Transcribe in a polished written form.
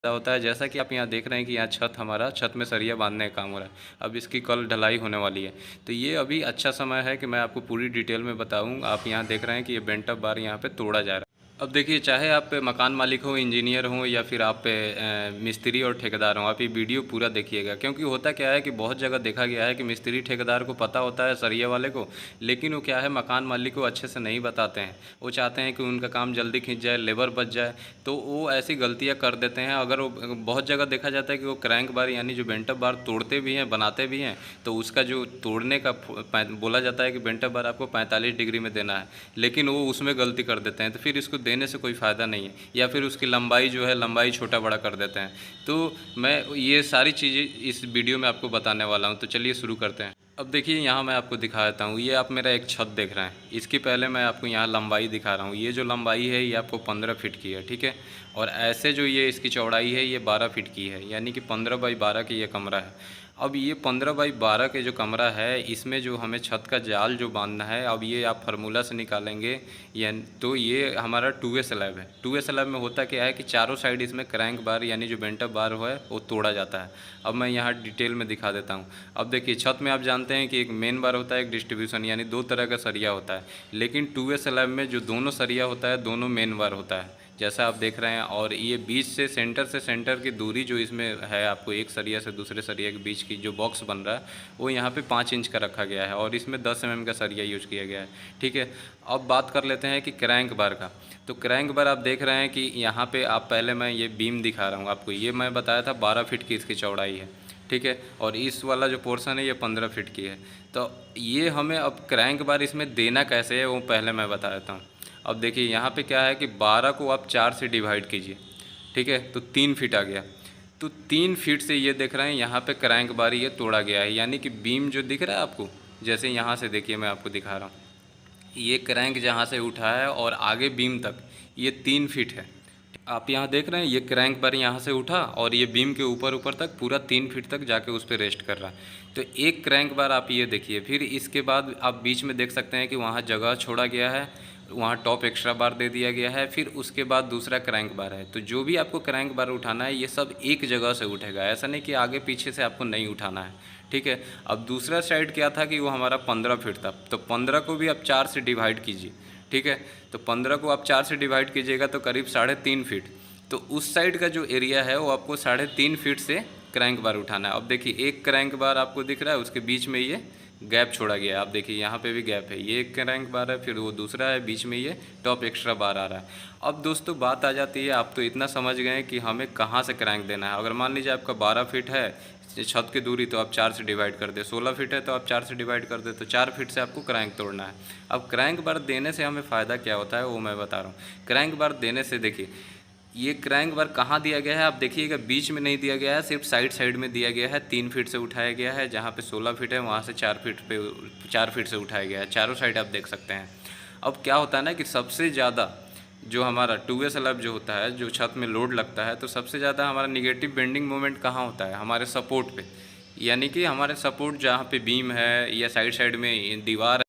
होता है। जैसा कि आप यहाँ देख रहे हैं कि यहाँ छत में सरिया बांधने का काम हो रहा है। अब इसकी कल ढलाई होने वाली है, तो ये अभी अच्छा समय है कि मैं आपको पूरी डिटेल में बताऊँ। आप यहाँ देख रहे हैं कि ये बेंट अप बार यहाँ पे तोड़ा जा रहा है। अब देखिए, चाहे आप मकान मालिक हो, इंजीनियर हो, या फिर आप मिस्त्री और ठेकेदार हो, आप ये वीडियो पूरा देखिएगा। क्योंकि होता क्या है कि बहुत जगह देखा गया है कि मिस्त्री ठेकेदार को पता होता है सरिया वाले को, लेकिन वो क्या है, मकान मालिक को अच्छे से नहीं बताते हैं। वो चाहते हैं कि उनका काम जल्दी खींच जाए, लेबर बच जाए, तो वो ऐसी गलतियां कर देते हैं। अगर वो बहुत जगह देखा जाता है कि वो क्रैंक बार यानी जो बेंटअप बार तोड़ते भी हैं, बनाते भी हैं, तो उसका जो तोड़ने का बोला जाता है कि बेंटअप बार आपको 45 डिग्री में देना है, लेकिन वो उसमें गलती कर देते हैं, तो फिर इसको देने से कोई फ़ायदा नहीं है। या फिर उसकी लंबाई जो है, लंबाई छोटा बड़ा कर देते हैं। तो मैं ये सारी चीज़ें इस वीडियो में आपको बताने वाला हूँ, तो चलिए शुरू करते हैं। अब देखिए, यहाँ मैं आपको दिखा देता हूँ। ये आप मेरा एक छत देख रहे हैं, इसकी पहले मैं आपको यहाँ लंबाई दिखा रहा हूँ। ये जो लंबाई है ये आपको 15 फीट की है, ठीक है। और ऐसे जो ये इसकी चौड़ाई है ये 12 फीट की है, यानी कि 15 बाई 12 की ये कमरा है। अब ये 15 बाई 12 के जो कमरा है, इसमें जो हमें छत का जाल जो बांधना है, अब ये आप फार्मूला से निकालेंगे। या तो ये हमारा 2A स्लैब है। 2A स्लैब में होता क्या है कि चारों साइड इसमें क्रैंक बार यानी जो बेंटअप बार है वो तोड़ा जाता है। अब मैं यहाँ डिटेल में दिखा देता हूँ। अब देखिए, छत में आप जानते हैं कि एक मेन बार होता है, एक डिस्ट्रीब्यूशन, यानी दो तरह का सरिया होता है। लेकिन 2A स्लैब में जो दोनों सरिया होता है, दोनों मेन बार होता है, जैसा आप देख रहे हैं। और ये बीच से सेंटर की दूरी जो इसमें है, आपको एक सरिया से दूसरे सरिया के बीच की जो बॉक्स बन रहा है, वो यहाँ पे 5 इंच का रखा गया है, और इसमें 10 mm का सरिया यूज किया गया है, ठीक है। अब बात कर लेते हैं कि क्रैंक बार का। तो क्रैंक बार आप देख रहे हैं कि यहाँ पे आप पहले मैं ये बीम दिखा रहा हूँ आपको। ये मैं बताया था 12 फीट की इसकी चौड़ाई है, ठीक है। और इस वाला जो पोर्शन है ये 15 फीट की है। तो ये हमें अब क्रैंक बार इसमें देना कैसे है वो पहले मैं बता देता हूँ। अब देखिए, यहाँ पे क्या है कि 12 को आप 4 से डिवाइड कीजिए, ठीक है, तो 3 फीट आ गया। तो 3 फीट से ये देख रहे हैं यहाँ पे क्रैंक बार ये तोड़ा गया है, यानी कि बीम जो दिख रहा है आपको, जैसे यहाँ से देखिए, मैं आपको दिखा रहा हूँ। ये क्रैंक जहाँ से उठा है और आगे बीम तक ये 3 फीट है। आप यहाँ देख रहे हैं, ये क्रैंक बार यहाँ से उठा और ये बीम के ऊपर तक पूरा 3 फीट तक जाके उस पर रेस्ट कर रहा है। तो एक क्रैंक बार आप ये देखिए। फिर इसके बाद आप बीच में देख सकते हैं कि वहाँ जगह छोड़ा गया है, वहाँ टॉप एक्स्ट्रा बार दे दिया गया है। फिर उसके बाद दूसरा क्रैंक बार है। तो जो भी आपको क्रैंक बार उठाना है, ये सब एक जगह से उठेगा, ऐसा नहीं कि आगे पीछे से आपको नहीं उठाना है, ठीक है। अब दूसरा साइड क्या था कि वो हमारा 15 फीट था, तो 15 को भी आप 4 से डिवाइड कीजिए, ठीक है। तो 15 को आप 4 से डिवाइड कीजिएगा तो करीब 3.5 फीट। तो उस साइड का जो एरिया है वो आपको 3.5 फीट से क्रैंक बार उठाना है। अब देखिए, एक क्रैंक बार आपको दिख रहा है, उसके बीच में ये गैप छोड़ा गया है। आप देखिए, यहाँ पे भी गैप है। ये एक क्रैंक बार है, फिर वो दूसरा है, बीच में ये टॉप एक्स्ट्रा बार आ रहा है। अब दोस्तों बात आ जाती है, आप तो इतना समझ गए कि हमें कहाँ से क्रैंक देना है। अगर मान लीजिए आपका 12 फीट है छत की दूरी, तो आप 4 से डिवाइड कर दे। 16 फीट है तो आप 4 से डिवाइड कर दे, तो 4 फीट से आपको क्रैंक तोड़ना है। अब क्रैंक बार देने से हमें फ़ायदा क्या होता है वो मैं बता रहा हूँ। क्रैंक बार देने से देखिए, ये क्रैंक बार कहाँ दिया गया है, आप देखिएगा, बीच में नहीं दिया गया है, सिर्फ साइड में दिया गया है। 3 फीट से उठाया गया है, जहाँ पे 16 फीट है वहाँ से 4 फीट से उठाया गया है। चारों साइड आप देख सकते हैं। अब क्या होता है ना कि सबसे ज़्यादा जो हमारा 2A स्लैब जो होता है, जो छत में लोड लगता है, तो सबसे ज़्यादा हमारा निगेटिव बेंडिंग मोमेंट कहाँ होता है, हमारे सपोर्ट पे। यानी कि हमारे सपोर्ट जहाँ पे बीम है या साइड में दीवार